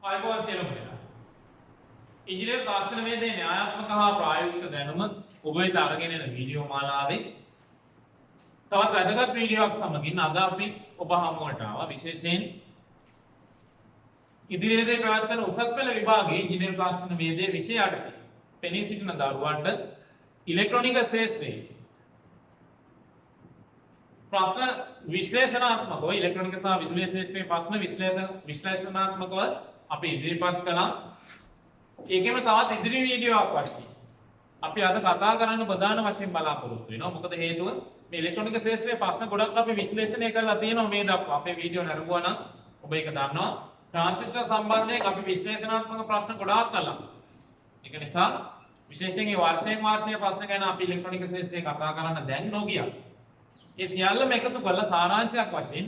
ආයුබෝවන් සියලුම දෙනා. ඉංජිනේරු තාක්ෂණ වේදයේ න්‍යායාත්මක හා ප්‍රායෝගික දැනුම ඔබ වෙත අරගෙන එන වීඩියෝ මාලාවේ තවත් වැදගත් වීඩියෝවක් සමගින් අද අපි ඔබ හමුවට ආවා. විශේෂයෙන් ඉදිරියේදී පැවැත්වෙන උසස් පෙළ විභාගයේ ඉංජිනේරු තාක්ෂණ වේදයේ විෂය යටතේ පෙනී සිටින දරුවන්ට ඉලෙක්ට්‍රොනික ශාස්ත්‍රයේ ප්‍රශ්න විශ්ලේෂණාත්මකව ඉලෙක්ට්‍රොනික සහ විදුලිය ශාස්ත්‍රයේ ප්‍රශ්න විශ්ලේෂණාත්මකව අපි ඉදිරිපත් කළා. ඒකෙම තවත් ඉදිරි වීඩියෝවක් වශයෙන් අපි අද කතා කරන්න ප්‍රධාන වශයෙන් බලාපොරොත්තු වෙනවා. මොකද හේතුව මේ ඉලෙක්ට්‍රොනික ශාස්ත්‍රයේ ප්‍රශ්න ගොඩක් අපි විශ්ලේෂණය කරලා තියෙනවා මේ දක්වා. අපේ වීඩියෝ නරඹුවා නම් ඔබ ඒක දන්නවා. ට්‍රාන්සිස්ටර් සම්බන්ධයෙන් අපි විශ්ලේෂණාත්මක ප්‍රශ්න ගොඩාක් කළා. ඒක නිසා විශේෂයෙන් මේ වාර්ෂික ප්‍රශ්න ගැන අපි ඉලෙක්ට්‍රොනික ශාස්ත්‍රයේ කතා කරන්න දැන් නොගියා. ඒ සියල්ලම එකතු කරලා සාරාංශයක් වශයෙන්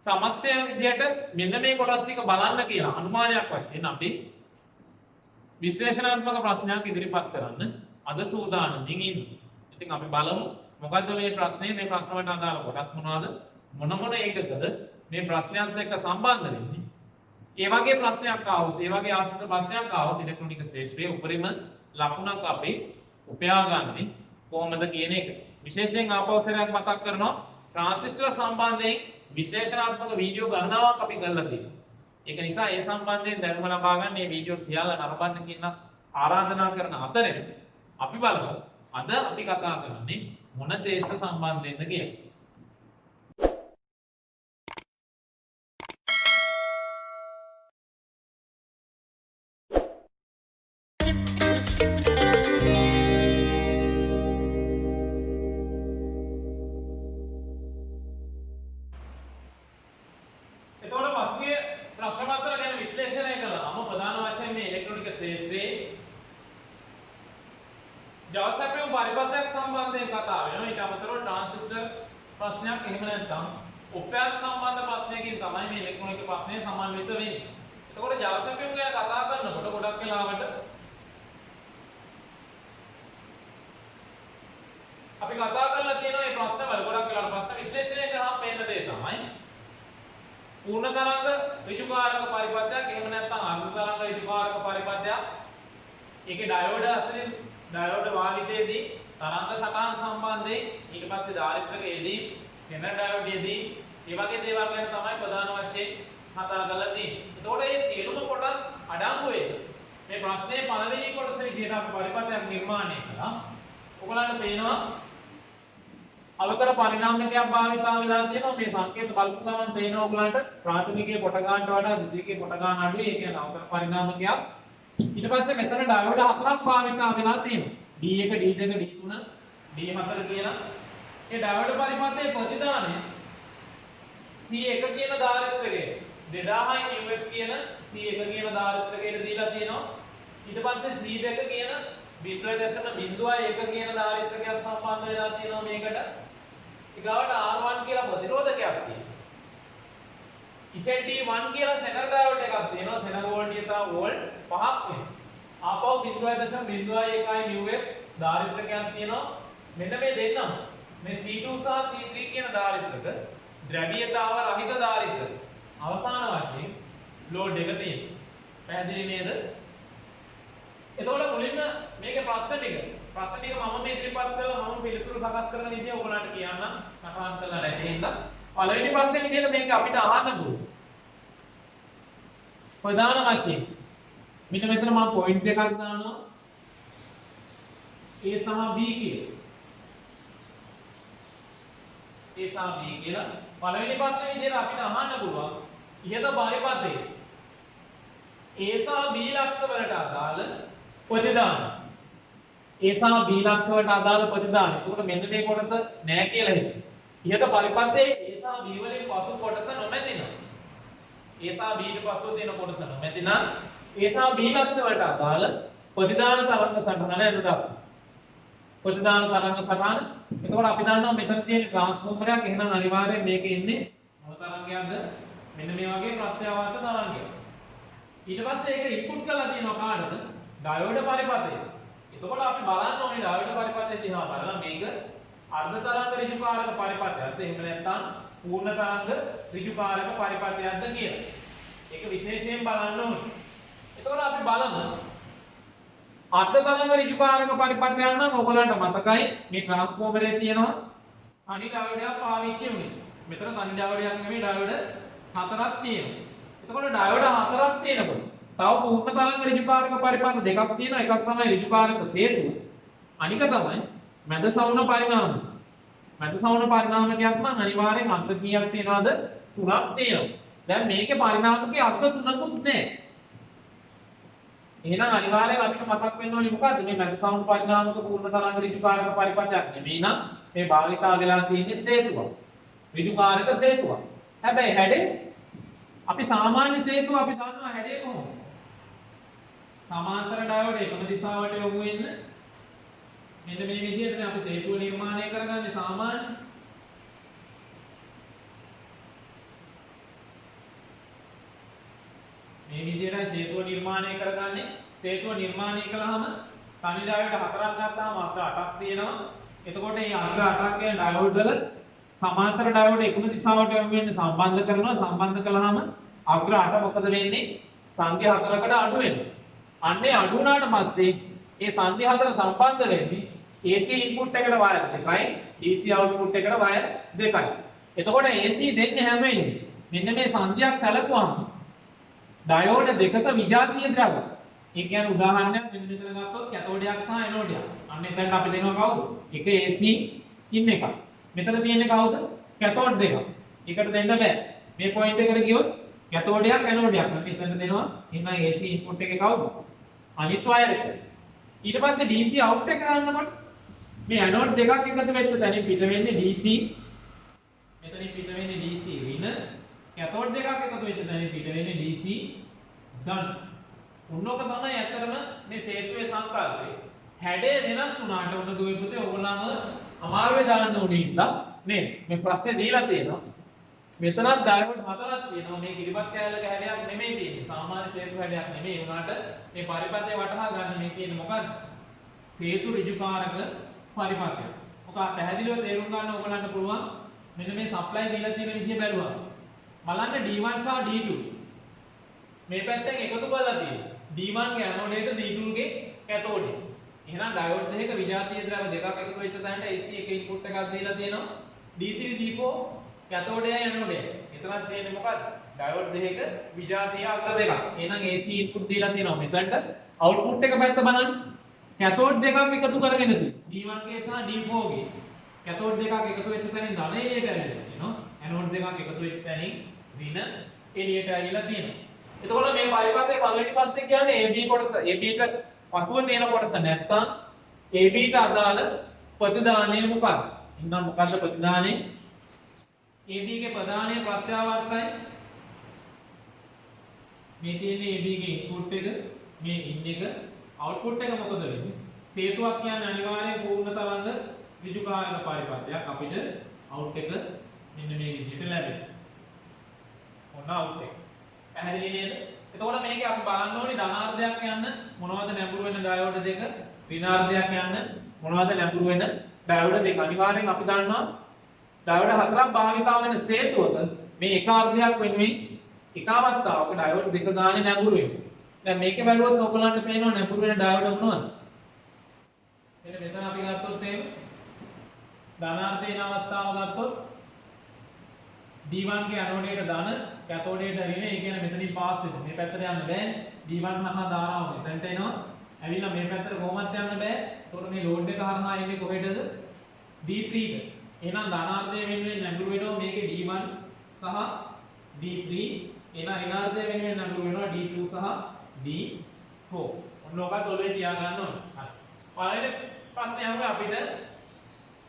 සමස්තය විදියට මෙන්න මේ කොටස් ටික බලන්න කියලා අනුමානයක් වශයෙන් අපි විශ්ලේෂණාත්මක ප්‍රශ්නයක් ඉදිරිපත් කරන්න අද සූදානම්ින් ඉන්නේ. ඉතින් අපි බලමු මොකද්ද මේ ප්‍රශ්නේ, මේ ප්‍රශ්න වලට අදාළ කොටස් මොනවාද, මොන එකකද මේ ප්‍රශ්නයත් එක්ක සම්බන්ධ වෙන්නේ. ඒ වගේ ප්‍රශ්නයක් ආවොත්, ඒ වගේ ආශ්‍රිත ප්‍රශ්නයක් ආවොත් ඉලෙක්ට්‍රොනික ශාස්ත්‍රයේ උපරිම ලකුණක් අපි උපයාගන්නේ කොහොමද කියන එක. විශේෂයෙන් ආපෞසරයක් මතක් කරනවා ට්‍රාන්සිස්ටර් සම්බන්ධයෙන් විශ්ලේෂණාත්මක වීඩියෝ ගණනාවක් අපි කරලා තියෙනවා. ඒක නිසා ඒ සම්බන්ධයෙන් දැනුම ලබා ගන්න මේ වීඩියෝ සියල්ල නරඹන්න කියන ආරාධනා කරන අතරේ අපි බලමු අද අපි කතා කරන්නේ මොන ශාස්ත්‍ර සම්බන්ධයෙන්ද කියලා. ජවසැපයුම් පරිපථයක් සම්බන්ධයෙන් කතා වෙනවා. ඊට අමතරව ට්‍රාන්සිස්ටර් ප්‍රශ්නයක් එහෙම නැත්නම් උප්පයත් සම්බන්ධ ප්‍රශ්නයකින් තමයි මේ ඉලෙක්ට්‍රොනික ප්‍රශ්නය සමන්විත වෙන්නේ. එතකොට ජවසැපයුම් ගැන කතා කරනකොට ගොඩක් වෙලාවට අපි කතා කරලා තියෙනවා මේ ප්‍රශ්න වල ගොඩක් වෙලාවට ප්‍රශ්න විශ්ලේෂණය කරාම පේන දේ තමයි පූර්ණ තරංග ඍජුකාරක පරිපථයක් එහෙම නැත්නම් අර්ධ තරංග ඍජුකාරක පරිපථයක්. ඒකේ ඩයෝඩ අසලින් ඩයෝඩ වාහිතයේදී තරංග සටහන් සම්බන්ධයෙන් ඊට පස්සේ ධාරිත්‍රකයේදී සෙනර් ඩයෝඩයේදී මේ වගේ දේවල් ගැන තමයි ප්‍රධාන වශයෙන් කතා කරලා තියෙන්නේ. එතකොට මේ සියලුම කොටස් අඩංගු වෙන මේ ප්‍රශ්නේ පළවෙනි කොටස විදිහට අපි පරිපථයක් නිර්මාණය කළා. ඔයගලන්ට පේනවා අවකර පරිණාමකයක් භාවිතා වෙලා තියෙනවා. මේ සංකේත බලපු ගමන් පේනවා ඔයගලන්ට ප්‍රාථමිකයේ කොට ගන්නට වඩා ද්විතීයිකයේ කොට ගන්න අඩුයි. ඒ කියන්නේ අවකර පරිණාමකයක්. ඊට පස්සේ මෙතන ඩයෝඩ හතරක් භාවිතා වෙලා තියෙනවා. D1, D2, D3, D4 කියලා. ඒ ඩයෝඩ පරිපථයේ ප්‍රතිදානය C1 කියන ධාරිත්‍රකයේ 2000යි μF කියන C1 කියන ධාරිත්‍රකයට දීලා තියෙනවා. ඊට පස්සේ C2 කියන 0.01 කියන ධාරිත්‍රකයක් සම්බන්ධ වෙලා තියෙනවා මේකට. ඊගාවට R1 කියලා ප්‍රතිරෝධකයක් තියෙනවා. ZD1 කියලා සෙනර් ඩයෝඩ් එකක් තියෙනවා. සෙනර් වෝල්ටීයතා වෝල්ට් 5ක් වෙනවා. ආපහු 0.01 μF ධාරිත්‍රකයක් තියෙනවා. මෙන්න මේ දෙන්නම මේ C2 සහ C3 කියන ධාරිත්‍රක ද්‍රව්‍යතාව රහිත ධාරිත්‍රක අවසාන වශයෙන් ලෝඩ් එක තියෙනවා. පැහැදිලි නේද? එතකොට මුලින්ම මේකේ ප්‍රශ්න ටික මම මේ ඉදිරිපත් කළා. මම පිළිතුරු සකස් කරන විදිය ඔයගොල්ලන්ට කියන්නම්. සටහන් කරලා නැති හින්දා පළවෙනි ප්‍රශ්නේ විදිහට මේක අපිට අහන්න පුළුවන්. ප්‍රධාන වශයෙන් මෙන්න මෙතන මම පොයින්ට් එකක් දානවා. A සහ B කියලා. A සහ B කියලා පළවෙනි ප්‍රශ්නේ විදිහට අපිට අහන්න පුළුවන්. ඉහත පරිපථයේ A සහ B ලක්ෂ වලට අදාළ ප්‍රතිදාන. A සහ B ලක්ෂ වලට අදාළ ප්‍රතිදාන. එතකොට මෙන්න මේ කොටස නෑ කියලා හිතන්න. ඉහත පරිපථයේ A සහ B වලින් පසු කොටස නොමැතිනම් A සහ B ට පසුව තියෙන කොටස නොමැතිනම් A සහ B ලක්ෂ වලට අදාළ ප්‍රතිදාන තරංග සටහන එනවා. ප්‍රතිදාන තරංග සටහන. එතකොට අපි දන්නවා මෙතන තියෙන ට්‍රාන්ස්ෆෝමරයක්. එහෙනම් අනිවාර්යයෙන් මේකේ ඉන්නේ මොන තරංගයක්ද? මෙන්න මේ වගේ ප්‍රත්‍යාවර්ත තරංගයක්. ඊට පස්සේ ඒක ඉන්පුට් කරලා තියෙනවා කාටද? ඩයෝඩ පරිපථයට. එතකොට අපි බලන්න ඕනේ ඩයෝඩ පරිපථය දිහා බලලා මේක අර්ධ තරංග ඍජුකාරක පරිපථයක්ද එහෙම නැත්නම් පූර්ණ තරංග ඍජුකාරක පරිපථයක්ද කියලා. ඒක විශේෂයෙන් බලන්න ඕනේ. එතකොට අපි බලමු අර්ධ තරංග ඍජුකාරක පරිපථයක් නම් ඔයගලන්ට මතකයි මේ ට්‍රාන්ස්ෆෝමරේ තියෙනවා තනි ඩයෝඩයක් පාවිච්චි වුණේ. මෙතන තනි ඩයෝඩයක් නෙමෙයි ඩයෝඩ හතරක් තියෙනවා. එතකොට ඩයෝඩ හතරක් තියෙනකොට තව පූර්ණ තරංග ඍජුකාරක පරිපථ දෙකක් තියෙනවා. එකක් තමයි ඍජුකාරක සේතු. අනික තමයි මැද සවුන පරිණාමය. මැද සවුන පරිණාමකයක් නම් අනිවාර්යෙන් අර්ථ කීයක් තියෙනවද? තුනක් තියෙනවා. දැන් මේකේ පරිණාමකයේ අර්ථ තුනකුත් නැහැ. එහෙනම් අනිවාර්යෙන් අපිට මතක් වෙන්න ඕනේ මොකද්ද? මේ මැද සවුන පරිණාමක පූර්ණ තරංග ඍජුකාරක පරිපථයක් නෙමෙයි නම් මේ භාවිතා වෙලා තියෙන්නේ සේතුවක්. ඍජුකාරක සේතුවක්. හැබැයි හැඩේ අපි සාමාන්‍ය සේතුව අපි දන්නවා හැඩේ කොහොමද? සමාන්තර ඩයෝඩ් එකම දිශාවට යොමු වෙන්න මෙන්න මේ විදිහටනේ අපි සේතුව නිර්මාණය කරගන්නේ සාමාන්‍ය. මේ විදිහටයි සේතුව නිර්මාණය කරගන්නේ. සේතුව නිර්මාණය කළාම තනි ඩයෝඩ් හතරක් ගත්තාම අර්ථ 8ක් තියෙනවා. එතකොට මේ අර්ථ 8ක් කියන ඩයෝඩ් වල සමාන්තර ඩයෝඩ් එකම දිශාවට යොමු වෙන්න සම්බන්ධ කරනවා. සම්බන්ධ කළාම අග්‍ර 8 මොකද වෙන්නේ? සංඛ්‍යා 4කට අඩු වෙනවා. අන්නේ අඩු වුණාට පස්සේ ඒ සංඛ්‍යා 4 සම්බන්ධ වෙන්නේ AC ඉන්පුට් එකට වයර් දෙකයි DC අවුට්පුට් එකට වයර් දෙකයි. එතකොට AC දෙන්නේ හැම වෙලේම මෙන්න මේ සංඛ්‍යාවක් සැලකුවාම ඩයෝඩ් දෙකක විජාතීය ද්‍රව්‍ය. ඒ කියන්නේ උදාහරණයක් මෙන්න මෙතන ගත්තොත් කැතෝඩයක් සහ ඇනෝඩයක්. අන්න එතනට අපි දෙනවා කවුද? එක AC ඉන්න එකක්. මෙතන තියෙන්නේ කවුද? කැතෝඩ් දෙකක්. එකට දෙන්න බෑ. මේ පොයින්ට් එකට ගියොත් කැතෝඩයක් ඇනෝඩයක්. අන්න එතන දෙනවා. එහෙනම් AC ඉන්පුට් එකේ කවුද? අනිත් වයර් එක. ඊට පස්සේ DC අවුට් එක ගන්නකොට මේ ඇනෝඩ් දෙකක් එකතු වෙච්ච තැනින් පිට වෙන්නේ DC. මෙතනින් පිට වෙන්නේ DC ඍණ. කැතෝඩ් දෙකක් එකතු වෙච්ච තැනින් පිට වෙන්නේ DC ධන. උන්නෝක තමයි ඇත්තටම මේ සේතුවේ සංකල්පය. හැඩය වෙනස් වුණාට උන දුවේ පුතේ ඕගොල්ලන්ව අමාරුවේ දාන්න උනේ ඉඳලා නේද? මේ ප්‍රශ්නේ දීලා තියෙනවා. මෙතනත් ඩයෝඩ් හතරක් තියෙනවා. මේ කිරිබත් කැලලක හැඩයක් නෙමෙයි තියෙන්නේ. සාමාන්‍ය සේතු හැඩයක් නෙමෙයි. උනාට මේ පරිපථය වටහා ගන්න මේ තියෙන්නේ මොකද්ද? සේතු ඍජුකාරක පරිපථය. ඔක පැහැදිලිව තේරුම් ගන්න ඕගොල්ලන්ට පුළුවන්. මෙන්න මේ සප්ලයි දීලා තියෙන විදිය බැලුවා. බලන්න D1 සහ D2. මේ පැත්තෙන් එකතු කරලා තියෙනවා. D1 ගේ ඇනෝඩයට D2 ගේ කැතෝඩේ. එහෙනම් ඩයෝඩ් දෙකක විජාතීය ද්‍රව්‍ය දෙකක් එකතු වෙච්ච තැනට AC එක ඉන්පුට් එකක් දීලා තියෙනවා. D3 D4 කැතෝඩේ ඇනෝඩේ. එතනත් තියෙන්නේ මොකක්ද? ඩයෝඩ් දෙකක විජාතීය අග්‍ර දෙකක්. එහෙනම් AC ඉන්පුට් දීලා තියෙනවා. මෙතනට අවුට්පුට් එක පැත්ත බලන්න. කැතෝඩ් දෙකක් එකතු කරගෙන තියෙනවා. D1 ගේ සහ D4 ගේ. කැතෝඩ් දෙකක් එකතු වෙච්ච තැනින් ධන එළියට ඇවිල්ලා තියෙනවා. ඇනෝඩ් දෙකක් එකතු වෙච්ච තැනින් ඍණ එළියට ඇවිල්ලා තියෙනවා. එතකොට මේ පරිපථයේ පළවෙනි ප්‍රශ්නේ කියන්නේ AB කොටස. AB ට පසුව තියෙන කොටස නැත්තම් AB ට අදාළ ප්‍රතිදානය මොකක්ද? එහෙනම් මොකද්ද ප්‍රතිදානය? AB ගේ ප්‍රධානය ප්‍රත්‍යාවර්තයි. මේ තියෙන්නේ AB ගේ ඉන්පුට් එක, මේ ඉන් එක, අවුට්පුට් එක මොකද වෙන්නේ? සේතුවක් කියන්නේ අනිවාර්යෙන් පූර්ණ තරංග ඍජුකාරක පරිපථයක්. අපිට අවුට් එක මෙන්න මේ විදිහට ලැබෙනවා. ඔන්න අවුට් එක. පැහැදිලි නේද? එතකොට මේකේ අපි බලන්න ඕනේ ධනාර්ධයක් යන්න මොනවද නැඹුරු වෙන ඩයෝඩ් දෙක, ඍණාර්ධයක් යන්න මොනවද නැඹුරු වෙන ඩයෝඩ් දෙක. අනිවාර්යෙන් අපි දන්නවා ඩයෝඩ් හතරක් භාවිතා වෙන සේතුවක මේ එක අර්ධයක් වෙනුවෙන් එක අවස්ථාවක ඩයෝඩ් දෙක ගානේ නැඹුරු වෙනවා. දැන් මේකේ බැලුවොත් ඔයගලන්ට පේනවා නැඹුරු වෙන ඩයෝඩ් මොනවද? එන්න මෙතන අපි ගත්තොත් එහෙම ධනාර්ධයන අවස්ථාව ගත්තොත් D1 ගේ ඇනෝඩයට ධන, කැතෝඩයට ඍණ. ඒ කියන්නේ මෙතනින් පාස් වෙනවා. මේ පැත්තට යන්න බෑ. D1 හරහා ධාරාව මෙතනට එනවා. ඇවිල්ලා මේ පැත්තට කොහොමවත් යන්න බෑ. ඒතකොට මේ ලෝඩ් එක හරහා එන්නේ කොහෙටද? D3 ට. එහෙනම් ධනාර්ධය වෙනුවෙන් නැඹුරු වෙනවා මේකේ D1 සහ D3. එහෙනම් ඍණාර්ධය වෙනුවෙන් නැඹුරු වෙනවා D2 සහ D4. ඔන්න ඔකත් ඔලුවේ තියාගන්න ඕනේ. හරි. පළවෙනි ප්‍රශ්නේ අහුවේ අපිට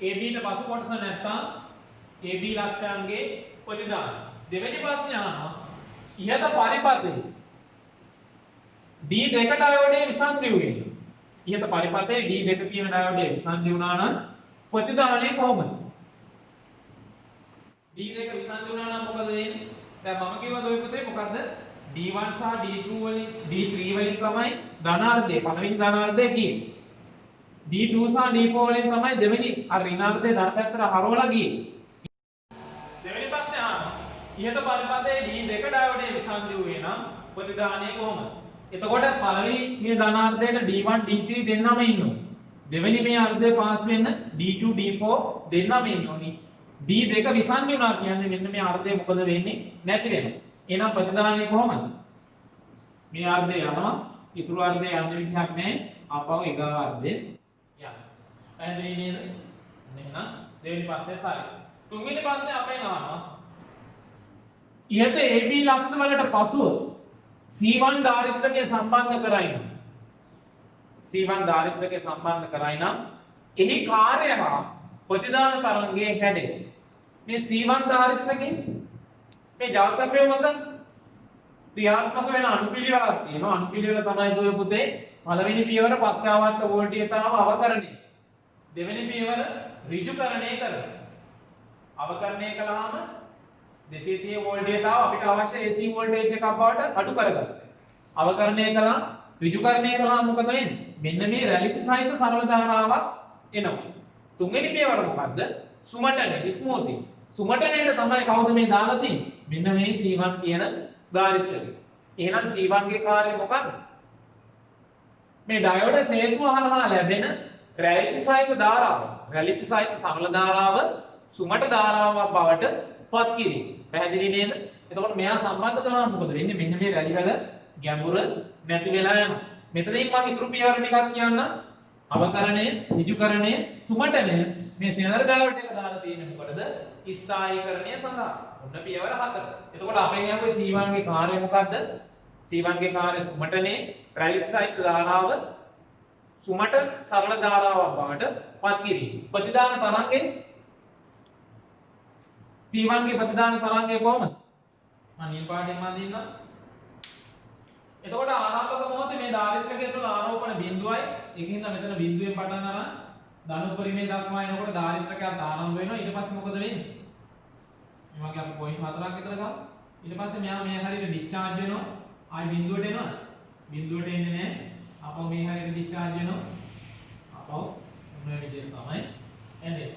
AB ට පසු කොටස නැත්තම් AB ලක්ෂයන්ගේ ප්‍රතිදාන. දෙවෙනි ප්‍රශ්නේ අහනවා ඉහත පරිපථයේ D2 ඩයෝඩයේ විසන්ධි වෙන්නේ. ඉහත පරිපථයේ D2 කියන ඩයෝඩයේ විසන්ධි වුණා නම් ප්‍රතිදානය කොහොමද? D2 විසන්ධි වුණා නම් මොකද වෙන්නේ? දැන් මම කිව්වද ඔය පුතේ මොකද්ද? D1 සහ D2 වලින් D3 වලින් තමයි ධනාර්ධය පළවෙනි ධනාර්ධය ගියේ. D2 සහ D4 වලින් තමයි දෙවෙනි අර ඍණාර්ධය ධන පැත්තට හරවලා ගියේ. දෙවෙනි ප්‍රශ්නේ අහනවා ඉහත පරිපථයේ D2 ඩයෝඩයේ විසන්ධි විසන්ධි වූයේ නම් ප්‍රතිදානය කොහොමද? එතකොට පළවෙනි මේ ධනාර්ධයට D1 D3 දෙන්නම ඉන්නවා. දෙවෙනි මේ අර්ධය පාස් වෙන්න D2 D4 දෙන්නම ඉන්නෝනි. D2 විසන්ධි වුණා කියන්නේ මෙන්න මේ අර්ධය මොකද වෙන්නේ? නැති වෙනවා. එහෙනම් ප්‍රතිදානය කොහොමද? මේ අර්ධය යනවා ඉතුරු අර්ධය යන්න විදිහක් නැහැ. ආපහු ඊගා අර්ධය යනවා. පැහැදිලි නේද? එහෙනම් දෙවෙනි ප්‍රශ්නේ හරි. තුන්වෙනි ප්‍රශ්නේ අපෙන් අහනවා ඉහත AB ලක්ෂ වලට පසුව C1 ධාරිත්‍රකය සම්බන්ධ කරයි නම් C1 ධාරිත්‍රකය සම්බන්ධ කරයි නම් එහි කාර්යය හා ප්‍රතිදාන තරංගයේ හැඩය මේ C1 ධාරිත්‍රකයේ මේ ජාසපය මොකද ක්‍රියාත්මක වෙන අනුපිළිවෙලක් තියෙනවා. අනුපිළිවෙල තමයි දුවේ පුතේ පළවෙනි පියවර පත්‍යාවත්ත වෝල්ටීයතාව අවකරණය. දෙවෙනි පියවර ඍජුකරණය කරන. අවකරණය කළාම 230 වෝල්ටීයතාව අපිට අවශ්‍ය AC වෝල්ටේජ් එකක් බවට අඩු කරගන්න. අවකරණය කළා ඍජුකරණය කළාම මොකද වෙන්නේ? මෙන්න මේ රැලිත සහිත සරල ධාරාවක් එනවා. තුන්වෙනි පියවර මොකද්ද? සුමටනේ ස්මූතින්. සුමටනේට තමයි කවුද මේ දාලා තියෙන්නේ? මෙන්න මේ C1 කියන ධාරිත්‍රය. එහෙනම් C1 ගේ කාර්යය මොකක්ද? මේ ඩයෝඩ සේතුව හරහා ලැබෙන රැලිත සහිත ධාරාව, රැලිත සහිත සරල ධාරාව සුමට ධාරාවක් බවට පත් කිරීම. පැහැදිලි නේද? එතකොට මෙයා සම්බන්ධ කරනවා මොකද වෙන්නේ? මෙන්න මේ රැලි වල ගැඹුර නැති වෙලා යනවා. මෙතනින් මම ඉතුරු පියවර ටිකක් කියන්න. අවකරණය, ඍජුකරණය, සුමටනය මේ සෙනර් ඩයෝඩ් එක දාලා තියෙන්නේ මොකටද? ස්ථායීකරණය සඳහා. ඔන්න පියවර 4. එතකොට අපෙන් යන්නේ C1 ගේ කාර්යය මොකද්ද? C1 ගේ කාර්යය සුමටනේ රැලිත සහිත ධාරාව සුමට සරල ධාරාවක් බවට පත් කිරීම. ප්‍රතිදාන තරංගේ C1 ගේ ප්‍රතිදාන තරංගය කොහොමද? මම නිල් පාටින් මදින්න. එතකොට ආරම්භක මොහොතේ මේ ධාරිත්‍රකය තුළ ආරෝපණ බිඳුවයි ඒකින්ද මෙතන බිඳුවෙන් පටන් අරන් ධනු පරිමේ දක්වා එනකොට ධාරිත්‍රකයක් ආරම්භ වෙනවා. ඊට පස්සේ මොකද වෙන්නේ? මේ වගේ අපි පොයින්ට් 4ක් විතර ගමු. ඊට පස්සේ මෙයා මේ හරියට ඩිස්චාර්ජ් වෙනවා. ආයි බිඳුවට එනවා. බිඳුවට එන්නේ නැහැ. අපව මේ හරියට ඩිස්චාර්ජ් වෙනවා. අපව මේ විදිහට තමයි එන්නේ.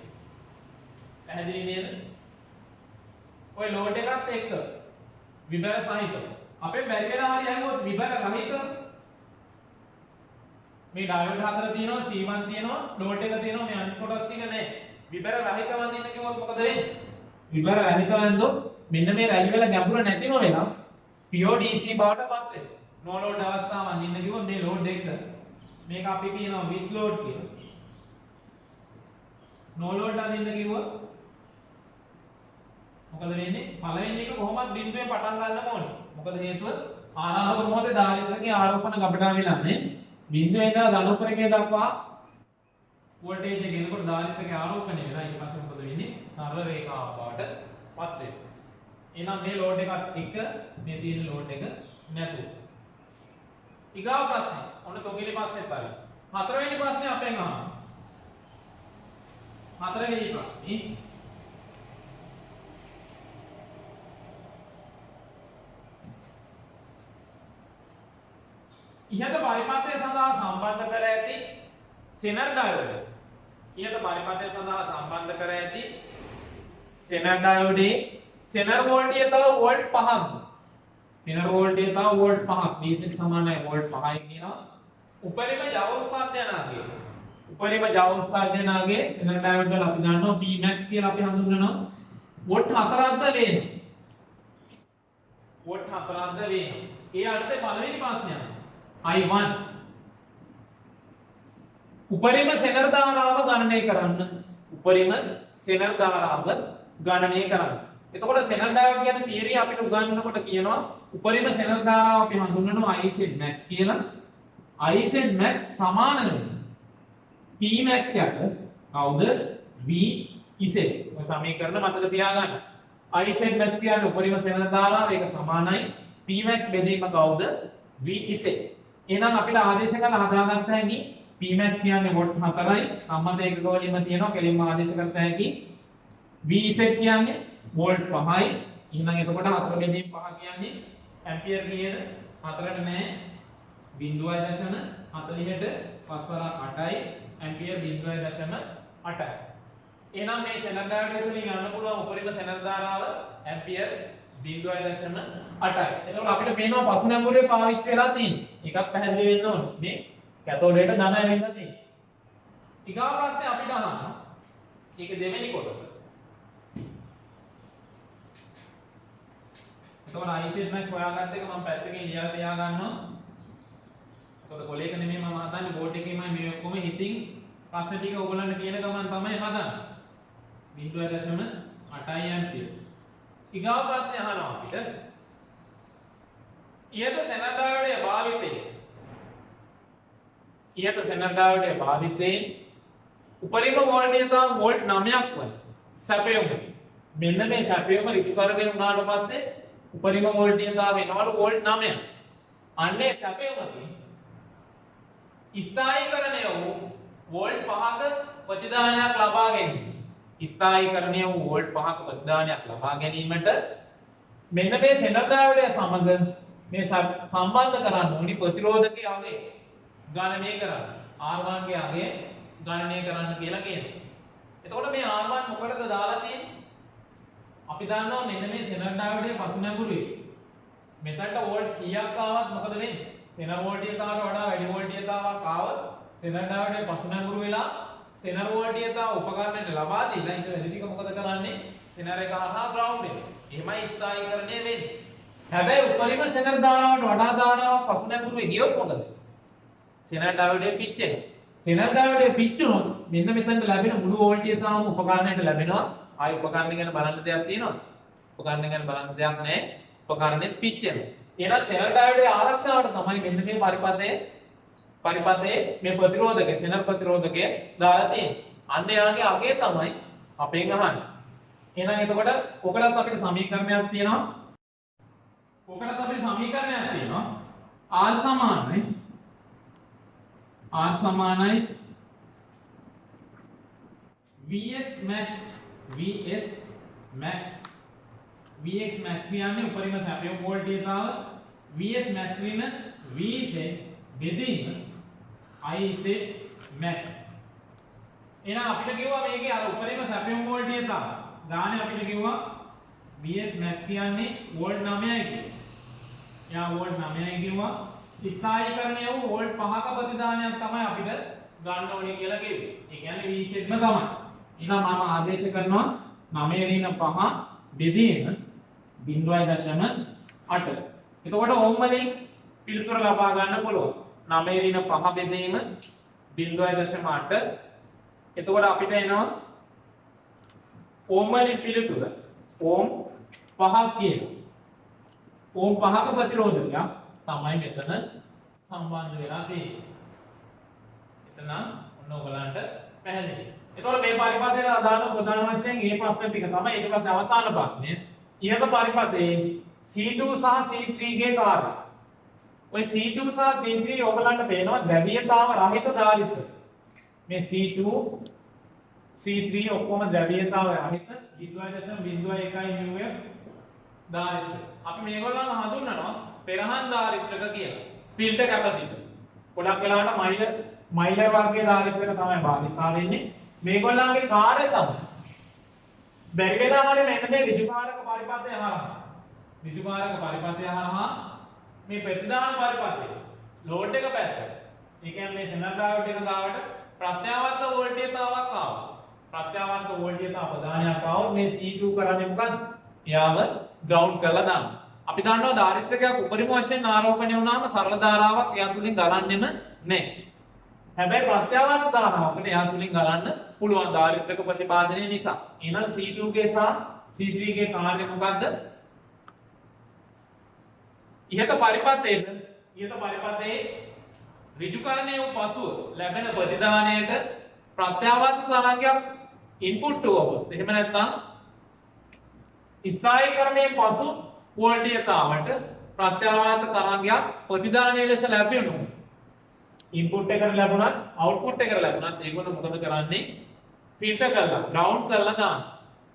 පැහැදිලි නේද? ඔය ලෝඩ් එකත් එක්ක විබර සහිත අපේ බැරි වෙලා හරි ආවොත් විබර රහිත මේ ඩයෝඩ් හතර තියෙනවා C1 තියෙනවා ලෝඩ් එක තියෙනවා මේ අනිත් කොටස් ටික නැහැ විබර රහිත වඳින්න කිව්වොත් මොකද වෙන්නේ විබර රහිත වඳොත් මෙන්න මේ රැලි වල ගැඹුර නැතිම වෙලා pure DC බවට පත් වෙනවා නෝ ලෝඩ් අවස්ථාව වඳින්න කිව්වොත් මේ ලෝඩ් එක මේක අපි කියනවා with load කියලා නෝ ලෝඩ් වඳින්න කිව්වොත් මොකද වෙන්නේ පළවෙනි එක කොහොමද බිඳුවේ පටන් ගන්න ඕනේ මොකද හේතුව ආරම්භක මොහොතේ ධාරිත්‍රකයේ ආරෝපණ ගබඩා වෙලා නේ බිඳුවේ ඉඳලා ධන උපරිමය දක්වා වෝල්ටේජ් එක එනකොට ධාරිත්‍රකයේ ආරෝපණය වෙලා ඊට පස්සේ මොකද වෙන්නේ සරල රේඛාවක් බවට පත් වෙනවා එහෙනම් මේ ලෝඩ් එකත් එක්ක මේ තියෙන ලෝඩ් එක නැතුව ඊගාව ප්‍රශ්නේ ඔන්න තුන්වෙනි ප්‍රශ්නේත් හරි හතරවෙනි ප්‍රශ්නේ අපෙන් අහනවා හතරවෙනි ප්‍රශ්නේ ඉහත පරිපථය සඳහා සම්බන්ධ කර ඇති සෙනර් ඩයෝඩ් ඉහත පරිපථය සඳහා සම්බන්ධ කර ඇති සෙනර් ඩයෝඩේ සෙනර් වෝල්ටීයතාව වෝල්ට් 5ක් සෙනර් වෝල්ටීයතාව වෝල්ට් 5ක් DC සමානයි වෝල්ට් 5යි කියනවා උපරිම ජව උත්සර්ජනාගේ සෙනර් ඩයෝඩ් වල අපි ගන්නවා Pmax කියලා අපි හඳුන්වනවා වෝල්ට් 4ක්ද වේනවා වෝල්ට් 4ක්ද වේනවා ඒ අර්ථයේ පළවෙනි ප්‍රශ්නය I1 උපරිම සෙනර් ධාරාව ගණනය කරන්න. එතකොට සෙනර් ඩයෝඩ් කියන තියරිය අපිට උගන්වනකොට කියනවා උපරිම සෙනර් ධාරාව අපි හඳුන්වනවා Iz max කියලා. Iz max සමාන වෙනවා Pmax යට කවුද? V Iz. ඔය සමීකරණ මතක තියාගන්න. Iz max කියන්නේ උපරිම සෙනර් ධාරාව ඒක සමානයි Pmax බෙදීම කවුද? V Iz. එහෙනම් අපිට ආදේශ කරලා හදාගත්ත හැකි Pmax කියන්නේ වෝල්ට් 4යි සම්බන්ධ ඒකක වලින්ම තියෙනවා කෙලින්ම ආදේශ කරත හැකි Vz කියන්නේ වෝල්ට් 5යි එහෙනම් එතකොට 4 බෙදීම 5 කියන්නේ ඇම්පියර් කීයද 4ට නෑ 0.40ට 5/8යි ඇම්පියර් 0.8යි එහෙනම් මේ සෙනර් ඩයෝඩ් තුලින් යන්න පුළුවන් උපරිම සෙනර් ධාරාව ඇම්පියර් 0.8යි. එතකොට අපිට පේනවා පසු නැඹුරුවේ පාවිච්චි වෙලා තියෙන්නේ. ඒකත් පැහැදිලි වෙන්න ඕනේ. මේ කැතෝඩයට ධන ඇවිල්ලා තියෙන්නේ. ඊගා ප්‍රශ්නේ අපිට අහන්න. ඒක දෙවෙනි කොටස. එතකොට IZ max හොයාගත්ත එක මම පැත්තකින් ලියලා තියා ගන්නවා. එතකොට කොලේක නෙමෙයි මම හදන්නේ බෝඩ් එකේමයි මේ ඔක්කොම හිතින් ප්‍රශ්න ටික ඔයගොල්ලන්ට කියන ගමන් තමයි හදන්නේ. 0.8 ඇම්පියර්. ඊගා ප්‍රශ්නේ අහනවා අපිට. ඊට සෙනඩාවඩේ භාවිතය. ඊට සෙනඩාවඩේ භාවිතයෙන් උපරිම වෝල්ටේජය වෝල්ට් 9ක් වන සැපයුම. මෙන්න මේ සැපයුම ඍජු කරගෙන උනාට පස්සේ උපරිම වෝල්ටේජය වෙනවලු වෝල්ට් 9ක්. අන්නේ සැපයුමකින් ස්ථායීකරණය වූ වෝල්ට් 5ක ප්‍රතිදානයක් ලබා ගැනීම. ස්ථායීකරණය වූ වෝල්ට් 5ක ප්‍රතිදානයක් ලබා ගැනීමට මෙන්න මේ සෙනඩාවඩය සමග මේ සම්බන්ධ කරන්න ඕනි ප්‍රතිරෝධකයේ අගය ගණනය කරන්න. R1 ගේ අගය ගණනය කරන්න කියලා කියනවා. එතකොට මේ R1 මොකටද දාලා තියෙන්නේ? අපි දන්නවා මෙන්න මේ සෙනඩාවඩේ පසු නැඹුරුවේ මෙතනට වෝල්ට් කීයක් ආවත් මොකද වෙන්නේ? සෙනර් වෝල්ටේජයට වඩා වැඩි වෝල්ටේජතාවක් ආවොත් සෙනඩාවඩේ පසු නැඹුරු වෙලා සෙනර් වෝල්ටේජතාව උපකරණයට ලබා දීලා ඊට වැඩි ටික මොකද කරන්නේ? සෙනර් එක හරහා ග්‍රවුන්ඩ් වෙනවා. එහෙමයි ස්ථායීකරණය වෙන්නේ. හැබැයි උපරිම සෙනර් ධාරාවට වඩා ධාරාවක් පසු නැඹුරුවේ ගියොත් මොකද? සෙනඩාවඩේ පිච්චෙනවා. සෙනඩාවඩේ පිච්චුනොත් මෙන්න මෙතනට ලැබෙන මුළු වෝල්ටේජතාවම උපකරණයට ලැබෙනවා. ආයි උපකරණය ගැන බලන්න දෙයක් තියෙනවද? උපකරණය ගැන බලන්න දෙයක් නැහැ. උපකරණෙත් පිච්චෙනවා. එහෙනම් සෙනඩාවඩේ ආරක්ෂාවට තමයි මෙන්න මේ පරිපථයේ මේ ප්‍රතිරෝධකය සෙනර් ප්‍රතිරෝධකය දාලා තියෙන්නේ. අන්න යාගේ අගය තමයි අපෙන් අහන්නේ. එහෙනම් එතකොට ඔකටත් අපිට සමීකරණයක් තියෙනවා. R සමානයි Vs max Vx max කියන්නේ උපරිම සැපයුම් වෝල්ටේජතාව Vs max වෙන Vz බෙදීම Iz max. එහෙනම් අපිට කිව්වා මේකේ අර උපරිම සැපයුම් වෝල්ටේජතාව ගානේ අපිට කිව්වා Vs max කියන්නේ වෝල්ට් 9යි කියලා. යා වෝල්ට් 9යි කිව්වා. ස්ථායීකරණය වූ වෝල්ට් 5ක ප්‍රතිදානයක් තමයි අපිට ගන්න ඕනේ කියලා කිව්වේ. ඒ කියන්නේ Vz ම තමයි. එහෙනම් මම ආදේශ කරනවා 9 ඍණ 5 බෙදීම 0.8. එතකොට ඕම් වලින් පිළිතුර ලබා ගන්න පුළුවන්. 9 ඍණ 5 බෙදීම 0.8. එතකොට අපිට එනවා ඕම් වලින් පිළිතුර ඕම් 5ක් කියනවා. ඕම් 5ක ප්‍රතිරෝධකයක් තමයි මෙතන සම්බන්ධ වෙලා තියෙන්නේ. එතන ඔන්න ඔයගලන්ට පැහැදිලි. එතකොට මේ පරිපථයට අදාළ ප්‍රධාන වශයෙන් මේ ප්‍රශ්න ටික තමයි ඊට පස්සේ අවසාන ප්‍රශ්නය. ඉහත පරිපථයේ C2 සහ C3 ගේ කාර්ය. ඔය C2 සහ C3 ඔයගලන්ට පේනවා ද්‍රව්‍යතාව රහිත ධාරිත. මේ C2 C3 ඔක්කොම ද්‍රව්‍යතාව රහිත 0.01 μF ධාරිත. අපි මේගොල්ලන් හඳුන්වනවා පෙරහන් ධාරිත්‍රක කියලා. Filter capacitor. ගොඩක් වෙලාවට මයිලර් වර්ගයේ ධාරිත්‍රක තමයි භාවිතා වෙන්නේ. මේගොල්ලන්ගේ කාර්යය තමයි බැරි වෙලා හරි මෙන්න මේ ඍජුකාරක පරිපථය හරහා මේ ප්‍රතිදාන පරිපථය ලෝඩ් එක පැත්තට. ඒ කියන්නේ මේ සෙනඩාවඩ් එක ගාවට ප්‍රත්‍යාවර්ත වෝල්ටේජතාවක් ආවා. ප්‍රත්‍යාවර්ත වෝල්ටේජතාව ප්‍රදානයක් ආවොත් මේ C2 කරන්නේ මොකද්ද? යාව ග්‍රවුන්ඩ් කරලා දාන්න. අපි දන්නවා ධාරිත්‍රකයක් උපරිම වශයෙන් ආරෝපණය වුණාම සරල ධාරාවක් එයා තුලින් ගලන්නෙම නැහැ. හැබැයි ප්‍රත්‍යාවර්ත ධාරාවකට එයා තුලින් ගලන්න පුළුවන් ධාරිත්‍රක ප්‍රතිපාදනය නිසා. එහෙනම් C2 ගේ සහ C3 ගේ කාර්ය මොකද්ද? ඉහත පරිපථයේ ඍජුකරණය වූ පසුව ලැබෙන ප්‍රතිදානයට ප්‍රත්‍යාවර්ත තරංගයක් ඉන්පුට් වුවොත් එහෙම නැත්නම් ස්ථායීකරණයෙන් පසු වෝල්ටේජතාවට ප්‍රත්‍යාවර්ත තරංගයක් ප්‍රතිදානය ලෙස ලැබෙනවා. ඉන්පුට් එකට ලැබුණත් අවුට්පුට් එකට ලැබුණත් ඒගොල්ලෝ මොකද කරන්නේ? ෆිල්ටර් කරලා ග්‍රවුන්ඩ් කරලා දාන්න.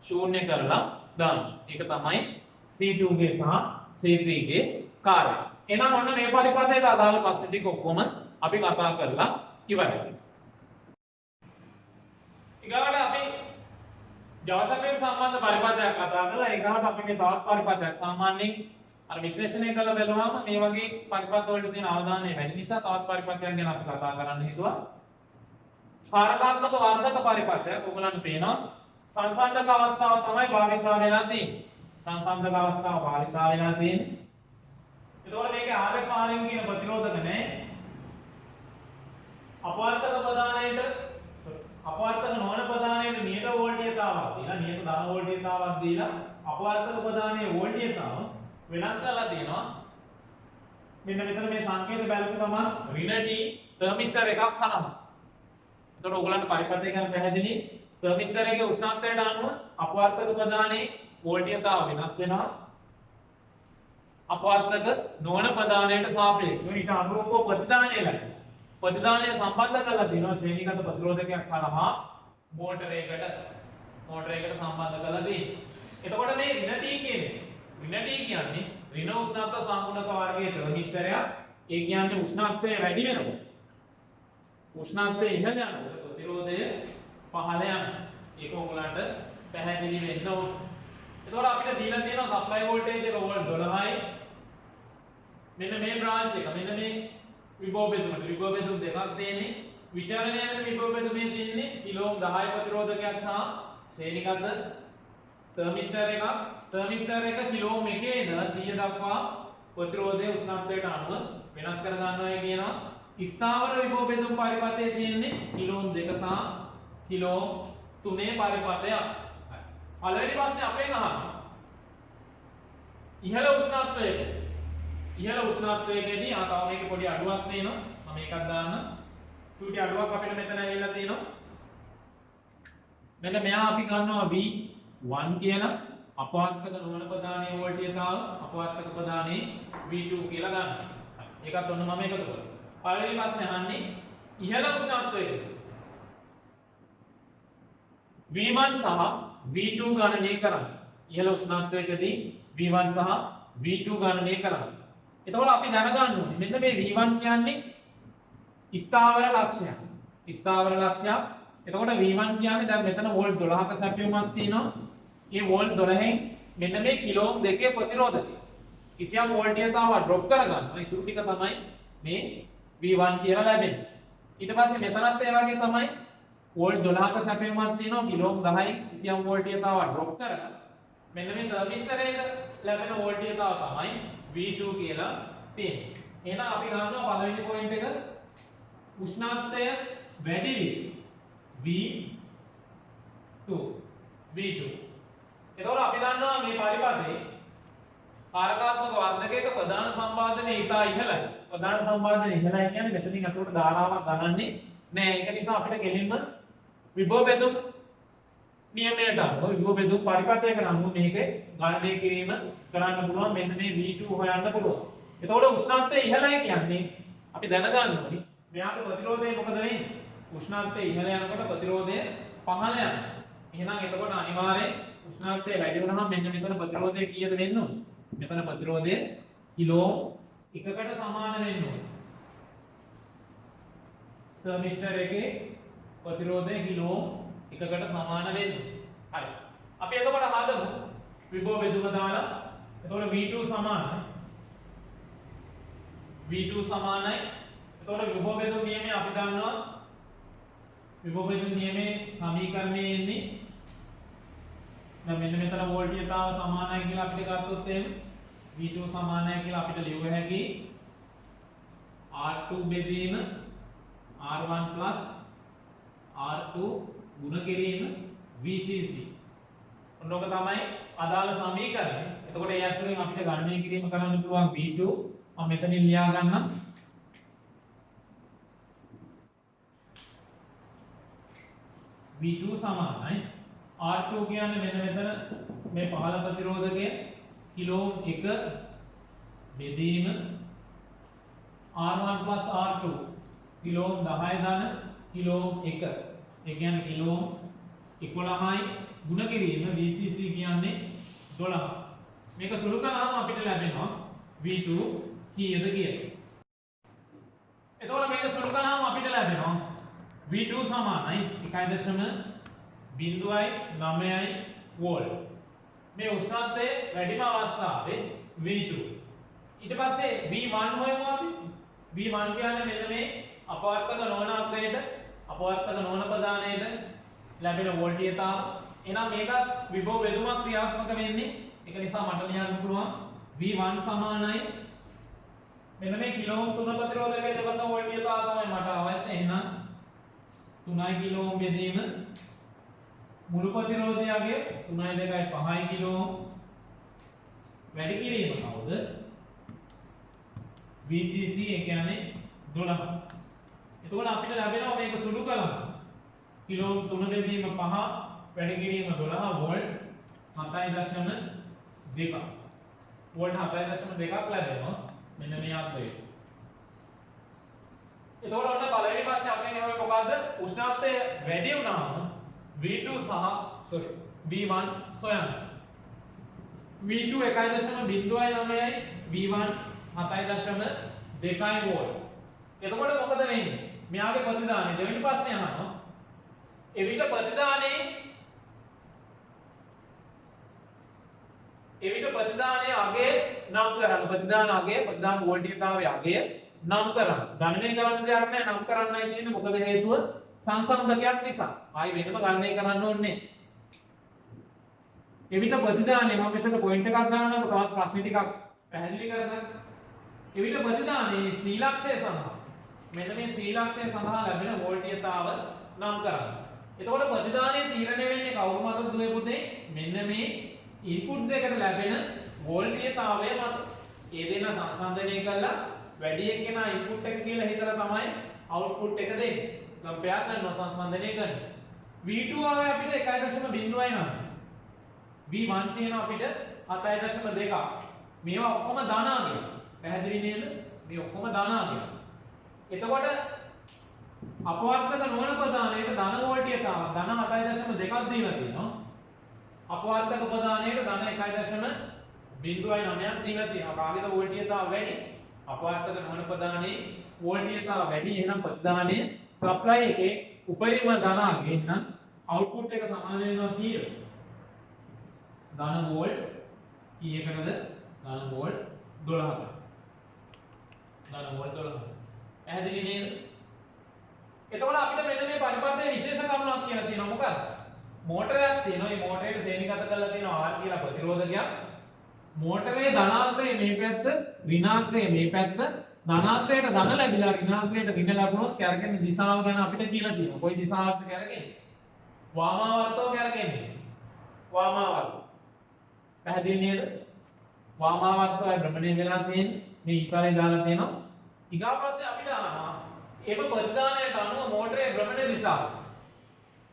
ශූන්‍ය කරලා දාන්න. ඒක තමයි C2 ගේ සහ C3 ගේ කාර්යය. එහෙනම් ඔන්න මේ පරිපථයට අදාළ ප්‍රශ්න ටික ඔක්කොම අපි කතා කරලා ඉවරයි. ඊගාට අපි ජවසකයෙන් සම්බන්ධ පරිපථයක් කතා කරලා ඒකට අපි මේ තවත් පරිපථයක් සාමාන්‍යයෙන් අර විශ්ලේෂණය කරලා බලුවාම මේ වගේ පරිපථ වලට තියෙන අවධානය වැඩි නිසා තවත් පරිපථයක් ගැන අපි කතා කරන්න හිතුවා. කාරකාත්මක වර්ධක පරිපථයක් ඔයගලන්ට පේනවා. සංසන්දක අවස්ථාව තමයි භාවිතා වෙලා තියෙන්නේ. සංසන්දක අවස්ථාව භාවිතා වෙලා තියෙන්නේ. එතකොට මේකේ RFRM කියන ප්‍රතිරෝධක නැහැ. අපවර්තක නොවන ප්‍රදානයට නියත වෝල්ටීයතාවක් දීලා නියත ධන වෝල්ටීයතාවක් දීලා අපවර්තක ප්‍රදානයේ වෝල්ටීයතාව වෙනස් කරලා තියෙනවා. මෙන්න මෙතන මේ සංකේත බැලුව ගමන් ඍණ T තර්මිස්ටර් එකක් හරනවා. එතකොට ඔයගලන්ට පරිපථය ගැන පැහැදිලි. තර්මිස්ටර් එකේ උෂ්ණත්වයට අනුව අපවර්තක ප්‍රදානයේ වෝල්ටීයතාව වෙනස් වෙනවා. අපවර්තක නොවන ප්‍රදානයට සාපේක්ෂව ඊට අනුරූපව ප්‍රතිදානය ලැබෙනවා. ප්‍රතිදානය සම්බන්ධ කරලා තියෙනවා ශ්‍රේණීගත ප්‍රතිරෝධකයක් කරා මෝටරයකට සම්බන්ධ කරලා තියෙනවා. එතකොට මේ ඍණ T කියන්නේ ඍණ උෂ්ණත්ව සංගුණක වර්ගයේ තර්මිස්ටරයක්. ඒ කියන්නේ උෂ්ණත්වය වැඩි වෙනකොට උෂ්ණත්වය ඉහළ යනකොට ප්‍රතිරෝධය පහළ යනවා. ඒක ඔයගලන්ට පැහැදිලි වෙන්න ඕන. එතකොට අපිට දීලා තියෙනවා සප්ලයි වෝල්ටේජ් එක වෝල්ට් 12යි. මෙන්න මේ බ්‍රාන්ච් එක මෙන්න මේ විභව බෙදුම දෙකක් තියෙන්නේ. විචලනය වෙන විභව බෙදුමේ තියෙන්නේ කිලෝ 10 ප්‍රතිරෝධකයක් සහ ශ්‍රේණිගත තර්මිස්ටර් එක කිලෝ 1 ඉඳලා 100 දක්වා ප්‍රතිරෝධයේ උෂ්ණත්වයට අනුව වෙනස් කර ගන්නවා කියනවා. ස්ථාවර විභව බෙදුම් පරිපථයේ තියෙන්නේ කිලෝ 2 සහ කිලෝ 3 පරිපථයක්. පළවෙනි ප්‍රශ්නේ අපෙන් අහනවා. ඉහළ උෂ්ණත්වයකදී තව මේක පොඩි අඩුවක් තියෙනවා. මම ඒකක් දාන්න. චූටි අඩුවක් අපිට මෙතන ඇවිල්ලා තියෙනවා. මෙන්න මෙයා අපි ගන්නවා V1 කියලා අපවර්තක නොවන ප්‍රදානයේ වෝල්ටීයතාව අපවර්තක ප්‍රදානයේ V2 කියලා ගන්නවා. ඒකත් ඔන්න මම එකතු කරා. පළවෙනි ප්‍රශ්නේ අහන්නේ ඉහළ උෂ්ණත්වයකදී V1 සහ V2 ගණනය කරන්න. ඉහළ උෂ්ණත්වයකදී V1 සහ V2 ගණනය කරන්න. එතකොට අපි දැනගන්න ඕනේ මෙන්න මේ V1 කියන්නේ ස්ථාවර ලක්ෂයක්. එතකොට V1 කියන්නේ දැන් මෙතන වෝල්ට් 12ක සැපයුමක් තියෙනවා. මේ වෝල්ට් 12න් මෙන්න මේ කිලෝ 2 ප්‍රතිරෝධකය. කිසියම් වෝල්ටීයතාවක් ඩ්‍රොප් කරගන්නවා. ඒ ටික තමයි මේ V1 කියලා ලැබෙන්නේ. ඊට පස්සේ මෙතනත් ඒ වගේ තමයි වෝල්ට් 12ක සැපයුමක් තියෙනවා. කිලෝ 10යි කිසියම් වෝල්ටීයතාවක් ඩ්‍රොප් කරලා මෙන්න මේ තර්මිස්ටරයක ලැබෙන වෝල්ටීයතාව තමයි V2 කියලා තියෙන්නේ. එහෙනම් අපි ගන්නවා පළවෙනි පොයින්ට් එක උෂ්ණත්වය වැඩි V2. එතකොට අපි දන්නවා මේ පරිපථයේ කාරකාත්මක වර්ධකයක ප්‍රධාන සම්පාදනය ඉතා ඉහළයි. ප්‍රධාන සම්පාදනය ඉහළයි කියන්නේ මෙතනින් අතට ධාරාවක් ගන්නන්නේ නෑ. ඒක නිසා අපිට ගෙලින්ම විභව බෙදුම් නියමයට අනුව විභව බෙදුම් පරිපථයක නම් මේක ගණනය කිරීම කරන්න පුළුවන්. මෙන්න මේ V2 හොයන්න පුළුවන්. එතකොට උෂ්ණත්වය ඉහළයි කියන්නේ අපි දැනගන්න ඕනේ මෙයාගේ ප්‍රතිරෝධය මොකද වෙන්නේ? උෂ්ණත්වය ඉහළ යනකොට ප්‍රතිරෝධය පහළ යනවා. එහෙනම් එතකොට අනිවාර්යෙන් උෂ්ණත්වය වැඩි වුණාම මෙන්න මෙතන ප්‍රතිරෝධය කීයද වෙන්න ඕනේ? මෙතන ප්‍රතිරෝධය කිලෝ 1කට සමාන වෙන්න ඕනේ. තර්මිස්ටර් එකේ ප්‍රතිරෝධය කිලෝ 1කට සමාන වෙන්න. හරි. අපි එතකොට හදමු විභව බෙදුම දාලා. එතකොට V2 සමානයි. එතකොට විභව බෙදුම් නියමයේ අපි දන්නවා විභව බෙදුම් නියමයේ සමීකරණයේ එන්නේ දැන් මෙන්න මෙතන වෝල්ටීයතාව සමානයි කියලා අපිට ගත්තොත් එහෙම V2 සමානයි කියලා අපිට ලියුව හැකි R2 බෙදීම R1 R2 ගුණ කිරීම VCC. ඔන්නෝක තමයි අදාළ සමීකරණය. එතකොට ඒ ඇසුරින් අපිට ගණනය කිරීම කරන්න පුළුවන් V2 මම මෙතනින් ලියා ගන්නම්. V2 සමානයි R2 කියන්නේ මෙන්න මෙතන මේ පහළ ප්‍රතිරෝධකය කිලෝ 1 බෙදීම R1 R2 කිලෝ 10 ධන කිලෝ 1. ඒ කියන්නේ කිලෝ 11යි ගුණ කිරීම VCC කියන්නේ 12. මේක සුළු කළාම අපිට ලැබෙනවා V2 කීයද කියලා. එතකොට මේක සුළු කළාම අපිට ලැබෙනවා V2 සමානයි 1.2 0.9 වෝල්ට්. මේ උෂ්ණත්වය වැඩිම අවස්ථාවේ V2. ඊට පස්සේ V1 හොයමු අපි. V1 කියන්නේ මෙන්න මේ අපවර්තක නොවන අග්‍රයට අපවර්තක නොවන ප්‍රදානයේද ලැබෙන වෝල්ටීයතාව. එහෙනම් මේක විභව බෙදුමක් ක්‍රියාත්මක වෙන්නේ. ඒක නිසා මට ලියන්න පුළුවන් V1 සමානයි මෙන්න මේ කිලෝ ඕම් 3 ප්‍රතිරෝධකයේ දෙවස වෝල්ටීයතාව තමයි මට අවශ්‍ය. එහෙනම් 3 කිලෝ ඕම් බෙදීම මුළු ප්‍රතිරෝධයගේ 3.5 කිලෝ ඕම් වැඩි කිරීම කවුද? VCC ඒ කියන්නේ 12. එතකොට අපිට ලැබෙනවා මේක සුළු කළා. කිලෝ ඕම් 3 බෙදීම 5 වැඩි කිරීම 12 වෝල්ට් 7.2. වෝල්ට් 7.2ක් ලැබෙනවා. මෙන්න මේ අග්‍රයට. එතකොට ඔන්න පළවෙනි ප්‍රශ්නේ අපිට ගෙවුවේ මොකද්ද? උෂ්ණත්වය වැඩි වුණාම V2 සහ V1 සොයන්න. V2 1.09යි V1 7.2 volt. එතකොට මොකද වෙන්නේ? මෙයාගේ ප්‍රතිදානය දෙවෙනි ප්‍රශ්නේ අහනවා. එවිට ප්‍රතිදානයේ අගය නම් කරන්න. ප්‍රතිදාන අගය ප්‍රතිදාන වෝල්ටීයතාවයේ අගය නම් කරන්න. ගණනය කරන්න දෙයක් නැහැ. නම් කරන්නයි තියෙන්නේ. මොකද හේතුව සංසන්දකයක් නිසා. ආයි වෙනම ගණනය කරන්න ඕනේ. එවිට ප්‍රතිදානය මම මෙතන පොයින්ට් එකක් දානවා. තවත් ප්‍රශ්න ටිකක් පැහැදිලි කරගන්න. එවිට ප්‍රතිදානයේ සීලක්ෂය සඳහා මෙන්න මේ සීලක්ෂය සඳහා ලැබෙන වෝල්ටීයතාව නම් කරන්න. එතකොට ප්‍රතිදානයේ තීරණය වෙන්නේ කවුරු මතද දුවේ පුතේ? මෙන්න මේ ඉන්පුට් දෙකට ලැබෙන වෝල්ටීයතාවය මත. ඒ දෙන්න සංසන්දනය කරලා වැඩි එක්කෙනා ඉන්පුට් එක කියලා හිතලා තමයි අවුට්පුට් එක දෙන්නේ. කම්පෙයාර් කරනවා සංසන්දනය කරනවා. V2 ආවේ අපිට 1.09. V1 තියෙනවා අපිට 7.2. මේවා ඔක්කොම ධනාංගය. පැහැදිලි නේද? මේ ඔක්කොම ධනාංගය. එතකොට අපවර්තක නොවන ප්‍රදානයට ධන වෝල්ටීයතාව ධන 7.2ක් දීලා තියෙනවා. අපවර්තක ප්‍රදානයට ධන 1.09ක් දීලා තියෙනවා. කාගේද වෝල්ටීයතාව වැඩි? අපවර්තක නොවන ප්‍රදානයේ වෝල්ටීයතාව වැඩි. එහෙනම් ප්‍රතිදානයේ සප්ලයි එකේ උපරිම ධනාංගය. එහෙනම් අවුට්පුට් එක සමාන වෙනවා කීයද? ධන වෝල්ට් කීයකටද? ධන වෝල්ට් 12කට. ධන වෝල්ට් 12කට. පැහැදිලි නේද? එතකොට අපිට මෙන්න මේ පරිපථයේ විශේෂ කරුණක් කියලා තියෙනවා. මොකක්ද? මෝටරයක් තියෙනවා. මේ මෝටරේට ශ්‍රේණිගත කරලා තියෙනවා R කියලා ප්‍රතිරෝධකයක්. මෝටරේ ධනාග්‍රය මේ පැත්ත, ඍණාග්‍රය මේ පැත්ත. ධනාග්‍රයට ධන ලැබිලා ඍණාග්‍රයට ඍණ ලැබුණොත් කැරකෙන දිශාව ගැන අපිට කියලා තියෙනවා. කොයි දිශාවක්ද කැරකෙන්නේ? වාමාවර්තව කැරකෙන්නේ. වාමාවර්ත. පැහැදිලි නේද? වාමාවර්තවයි භ්‍රමණය වෙලා තියෙන්නේ. මේ ඊකාරය දාලා තියෙනවා. ඊගා ප්‍රශ්නේ අපිට අහනවා එම ප්‍රතිදානයට අනුව මෝටරේ භ්‍රමණ දිශාව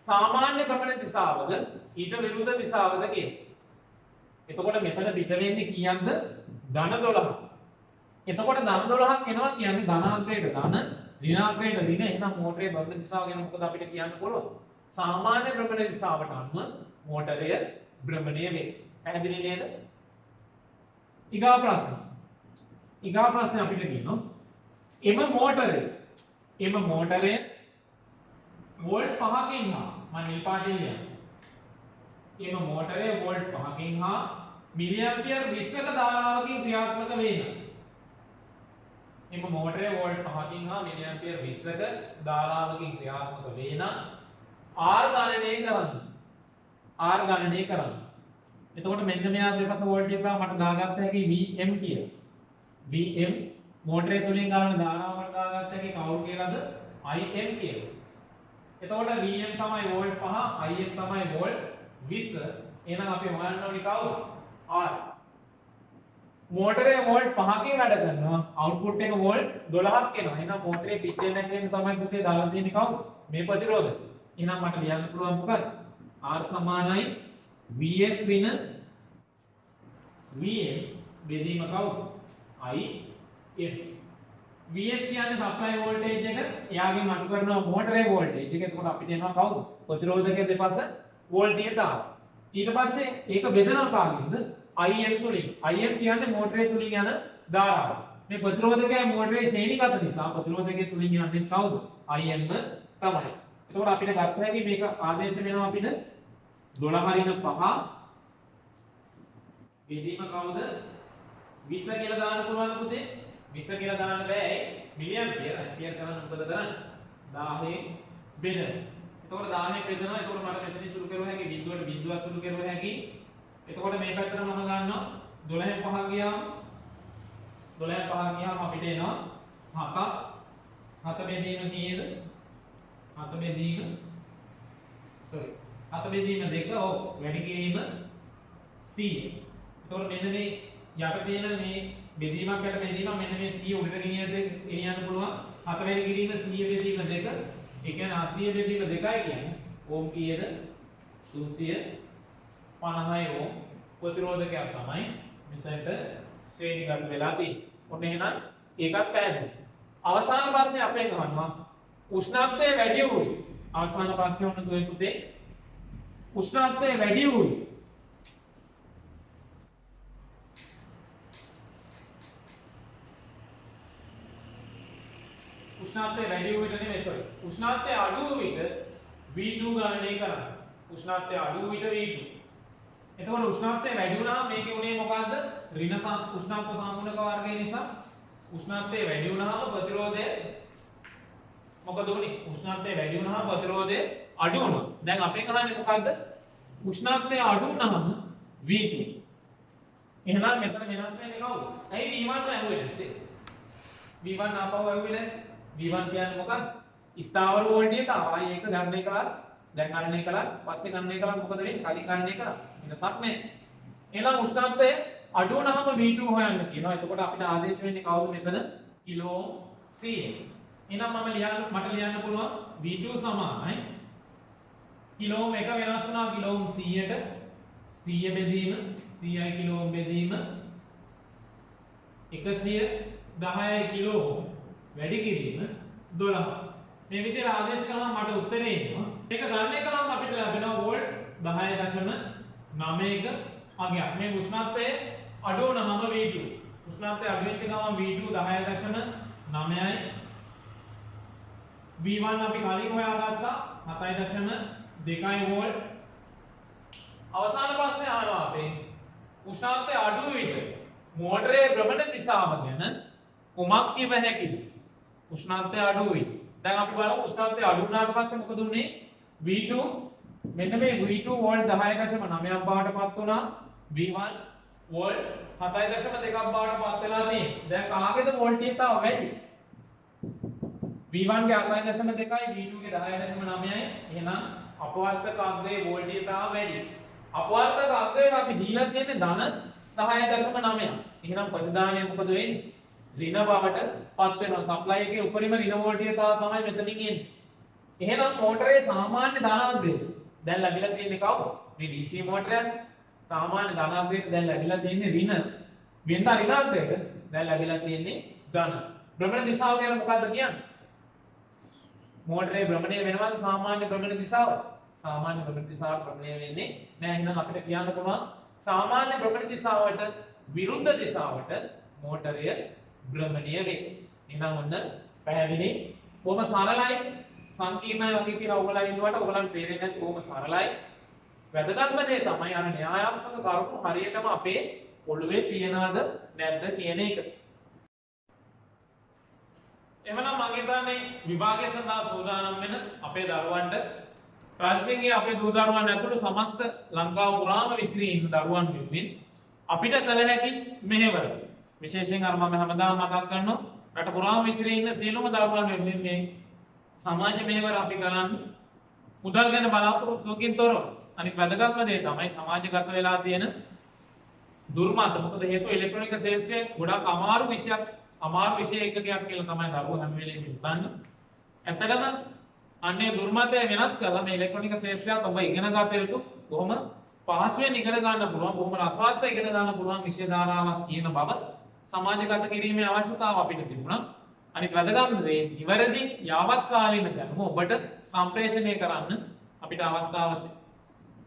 සාමාන්‍ය භ්‍රමණ දිශාවද ඊට විරුද්ධ දිශාවද කියන. එතකොට මෙතන පිට වෙන්නේ කීයක්ද? ධන 12. එතකොට ධන 12ක් එනවා කියන්නේ ධනාග්‍රයට ධන, ඍණාග්‍රයට ඍණ. එහෙනම් මෝටරේ භ්‍රමණ දිශාව ගැන මොකද අපිට කියන්න පුළුවන්? සාමාන්‍ය භ්‍රමණ දිශාවට අනුව මෝටරය භ්‍රමණය වේ. පැහැදිලි නේද? ඊගා ප්‍රශ්න අපිට කියනවා එම මෝටරය වෝල්ට් 5කින් හා මම නිල් පාටින් ලියනවා. එම මෝටරය වෝල්ට් 5කින් හා මිලි ඇම්පියර් 20ක ධාරාවකින් ක්‍රියාත්මක වෙන. එම මෝටරය වෝල්ට් 5කින් හා මිලි ඇම්පියර් 20ක ධාරාවකින් ක්‍රියාත්මක වෙන R ගණනය කරන්න. එතකොට මෙන්න මෙයා දෙපස වෝල්ටීයතාව මට දාගත්ත හැකි Vm කියලා. Vm මෝටරේ තුලින් ගන්න ධාරාවට දාගත්ත හැකි කවුරු කියලාද? Im කියලා. එතකොට Vm තමයි වෝල්ට් 5, Im තමයි වෝල්ට් 20. එහෙනම් අපි හොයන්න ඕනේ කවුද? R. මෝටරේ වෝල්ට් 5කින් වැඩ කරනවා. අවුට්පුට් එක වෝල්ට් 12ක් එනවා. එහෙනම් මෝටරේ පිච්චෙන්නේ නැති වෙන තමයි පුතේ දාලා තියෙන්නේ කවුද? මේ ප්‍රතිරෝධය. එහෙනම් මට ලියන්න පුළුවන් මොකක්ද? R සමානයි Vs වින Vm බෙදීම කවුද? Im. Vs කියන්නේ සප්ලයි වෝල්ටේජ් එක. එයාගෙන් අඩු කරනවා මෝටරේ වෝල්ටේජ් එක. එතකොට අපිට එනවා කවුද? ප්‍රතිරෝධකයේ දෙපස වෝල්ටීයතාව. ඊට පස්සේ ඒක බෙදනවා කාගෙන්ද? Im තුලින්. Im කියන්නේ මෝටරේ තුලින් යන ධාරාව. මේ ප්‍රතිරෝධකයේ මෝටරේ ශ්‍රේණිගත නිසා ප්‍රතිරෝධකයේ තුලින් යන්නේ කවුද? Im තමයි. එතකොට අපිට ගන්න හැකි මේක ආදේශ වෙනවා අපිට 12 රින 5 බෙදීම කවුද 20 කියලා දාන්න පුළුවන් පුතේ 20 කියලා දාන්න බෑ මිලියම්පියර් ඇම්පියර් කරන්න මොකද කරන්නේ 1000 බෙදෙනවා එතකොට 1000 බෙදෙනවා එතකොට මට මෙතන සුළු කරුව හැකි බිඳුවට බිඳුවක් සුළු කරුව හැකි එතකොට මේ පැත්තට මම ගන්නවා 12 5 ගියාම 12 5 ගියාම අපිට එනවා 7ක් 7 බෙදීම කීයද 7 බෙදීම sorry 7 බෙදීම 2 ඔව් වැඩි කිරීම 100 එතකොට මෙන්න මේ යට තියෙන මේ බෙදීමක් යට බෙදීම මෙන්න මේ 100 උඩට ගෙනියන්න පුළුවන් 7 වැඩි කිරීම 100 බෙදීම 2 ඒ කියන්නේ 80 බෙදීම 2යි කියන්නේ ඕම් කීයද 350 ඕම් ප්‍රතිරෝධකයක් තමයි මෙතනට ශ්‍රේණිගත වෙලා තියෙන්නේ. ඔන්න එහෙනම් ඒකත් පැහැදිලි. අවසාන ප්‍රශ්නේ අපෙන් අහනවා උෂ්ණත්වය වැඩි වූයි. අවසාන ප්‍රශ්නේ ඔන්න දුවේ පුතේ. උෂ්ණත්වය වැඩි වූයි. උෂ්ණත්වය වැඩි වූ විට නෙමෙයි sorry. උෂ්ණත්වය අඩු වූ විට V2 ගණනය කරන්න. උෂ්ණත්වය අඩු වූ විට V2. එතකොට උෂ්ණත්වය වැඩි වුණාම මේකේ උනේ මොකද්ද? ඍණ උෂ්ණත්ව සාමුණක වර්ගය නිසා උෂ්ණත්වය වැඩි වුණාම ප්‍රතිරෝධය මොකද උනේ? උෂ්ණත්වය වැඩි වුණාම ප්‍රතිරෝධය අඩු වෙනවා. දැන් අපේ කහන්නේ මොකද්ද? උෂ්ණත්වය අඩු වුණාම V2. එහෙනම් මෙතන වෙනස් වෙන්නේ කවුද? ඇයි V1 ඇහුවේ නැත්තේ? V1 ආපහු ඇහුවේ නැත්තේ? V1 කියන්නේ මොකක්ද? ස්ථාවර වෝල්ටේජයට ආයි ඒක ගණනය කළා. දැන් ගණනය කළා. පස්සේ ගණනය කළා මොකද වෙන්නේ? කලින් ගණනය කළා. වෙනසක් නැහැ. එහෙනම් උෂ්ණත්වය අඩු වුණාම V2 හොයන්න කියනවා. එතකොට අපිට ආදේශ වෙන්නේ කවුද මෙතන? Kilo C. එහෙනම් මට ලියන්න පුළුවන් V2 සමානයි කිලෝ එක වෙනස් වුණා කිලෝ 100ට 100 බෙදීම 100යි කිලෝ බෙදීම 110යි කිලෝ වැඩි කිරීම 12. මේ විදිහට ආදේශ කළාම මට උත්තරේ එනවා. මේක ගණනය කළාම අපිට ලැබෙනවා වෝල්ට් 10.9ක අගයක්. මේ උෂ්ණත්වය අඩු වුණාම V2. උෂ්ණත්වය අඩු වෙච්ච ගමන් V2 10.9යි. V1 අපි කලින් හොයාගත්තා 7.2යි වෝල්ට්. අවසාන ප්‍රශ්නේ අහනවා අපේ උෂ්ණත්වය අඩු විට මෝටරයේ භ්‍රමණ දිශාව ගැන කුමක් කිව හැකිද? උෂ්ණත්වය අඩු විට. දැන් අපි බලමු උෂ්ණත්වය අඩු වුණාට පස්සේ මොකද උනේ? V2 මෙන්න මේ V2 වෝල්ට් 10.9ක් බවටපත් වුණා. V1 වෝල්ට් 7.2ක් බවටපත් වෙලා තියෙන්නේ. දැන් කාගේද වෝල්ටේජ්තාව වැඩි? V1 ගේ 7.2යි V2 ගේ 10.9යි. එහෙනම් අපවර්තක අග්‍රයේ වෝල්ටේජ්තාව වැඩි. අපවර්තක අග්‍රයට අපි දීලා තියෙන්නේ ධන 10.9ක්. එහෙනම් ප්‍රතිදානය මොකද වෙන්නේ? ඍණ බවට පත් වෙනවා. සප්ලයි එකේ උපරිම ඍණ වෝල්ටේජ්තාව තමයි මෙතනින් එන්නේ. එහෙනම් මෝටරේ සාමාන්‍ය ධනාග්‍රය දැන් ලැබිලා තියෙන්නේ කවුද? මේ DC මෝටරයක් සාමාන්‍ය ධනාග්‍රයට දැන් ලැබිලා තියෙන්නේ ඍණ. වෙනද ඍණාග්‍රයට දැන් ලැබිලා තියෙන්නේ ධන. භ්‍රමණ දිශාව කියන්නේ මොකද්ද කියන්නේ? මෝටරේ භ්‍රමණය වෙනවද සාමාන්‍ය භ්‍රමණ දිශාව? සාමාන්‍ය භ්‍රමණ දිශාව භ්‍රමණය වෙන්නේ නැහැ. එහෙනම් අපිට කියන්න පුළුවන් සාමාන්‍ය භ්‍රමණ දිශාවට විරුද්ධ දිශාවට මෝටරය භ්‍රමණය වේ. එහෙනම් ඔන්න පැහැදිලි. කොහොම සරලයි සංකීර්ණයි වගේ කියලා ඔයගොල්ලෝ ඉන්නවට ඔයගොල්ලන්ට තේරෙන්නේ නැති කොහොම සරලයි. වැදගත්ම දේ තමයි අර න්‍යායාත්මක කරුණු හරියටම අපේ ඔළුවේ තියනවද නැද්ද කියන එක. එමනම් මම හිතන්නේ විභාගය සඳහා සූදානම් වෙන අපේ දරුවන්ට රාජසිංහයේ අපේ දූ දරුවන් ඇතුළු සමස්ත ලංකාව පුරාම විසිරී ඉන්න දරුවන් වෙනුවෙන් අපිට කළ හැකි මෙහෙවර විශේෂයෙන් අර මම හැමදාම මතක් කරනවා රට පුරාම විසිරී ඉන්න සියලුම දරුවන් වෙනුවෙන් මේ සමාජ මෙහෙවර අපි කරන්නේ මුදල් ගැන බලාපොරොත්තුවකින් තොරව. අනිත් වැදගත්ම දේ තමයි සමාජගත වෙලා තියෙන දුර්මත. මොකද හේතුව ඉලෙක්ට්‍රොනික ශාස්ත්‍රය ගොඩක් අමාරු විෂයක් එකකයක් කියලා තමයි දරුවෝ හැම වෙලේම හිතන්නේ. ඇත්තටම අන්නේ දුර්මතය වෙනස් කරලා මේ ඉලෙක්ට්‍රොනික ශාස්ත්‍රයත් ඔබ ඉගෙන ගත යුතු කොහොම පහසුවෙන් ඉගෙන ගන්න පුළුවන් කොහොම රසවත්ව ඉගෙන ගන්න පුළුවන් විෂය ධාරාවක් කියන බව සමාජගත කිරීමේ අවශ්‍යතාව අපිට තිබුණා. අනිත් වැදගත්ම දේ නිවැරදි යාවත් කාලීන දැනුම ඔබට සම්ප්‍රේෂණය කරන්න අපිට අවස්ථාව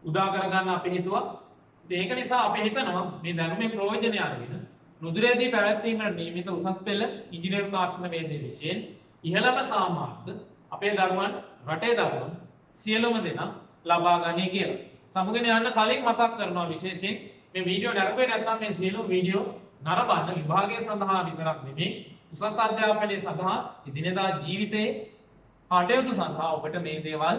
උදා කරගන්න අපි හිතුවා. ඒක නිසා අපි හිතනවා මේ දැනුමේ ප්‍රයෝජනය අරගෙන නුදුරේදී පැවැත්වීමට නියමිත උසස් පෙළ ඉංජිනේරු තාක්ෂණ වේදේ විෂයෙන් ඉහළම සාමාර්ථ අපේ දරුවන් රටේ දරුවන් සියලුම දෙනා ලබා ගනී කියලා. සමුගෙන යන්න කලින් මතක් කරනවා විශේෂයෙන් මේ වීඩියෝ නරඹේ නැත්නම් මේ සියලු වීඩියෝ නරඹන්න විභාගය සඳහා විතරක් නෙමෙයි උසස් අධ්‍යාපනයේ සඳහා එදිනෙදා ජීවිතයේ කටයුතු සඳහා ඔබට මේ දේවල්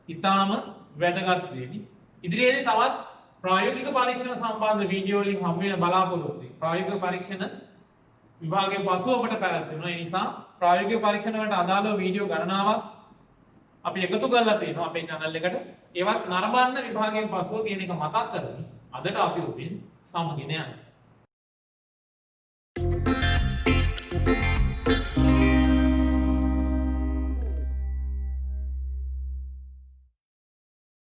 ඉතාම වැදගත් වෙමි. ඉදිරියේදී තවත් ප්‍රායෝගික පරීක්ෂණ සම්බන්ධ වීඩියෝ වලින් හමු වෙන බලාපොරොත්තු වෙමි. ප්‍රායෝගික පරීක්ෂණ විභාගයේ පසුව ඔබට පැවැත්වෙනවා. ඒ නිසා ප්‍රායෝගික පරීක්ෂණ වලට අදාළව වීඩියෝ ගණනාවක් අපි එකතු කරලා තියෙනවා අපේ channel එකට. ඒවත් නරඹන්න විභාගයෙන් පසුව කියන එක මතක් කරගන්න. අදට අපි ඔබෙන් සමුගෙන යනවා.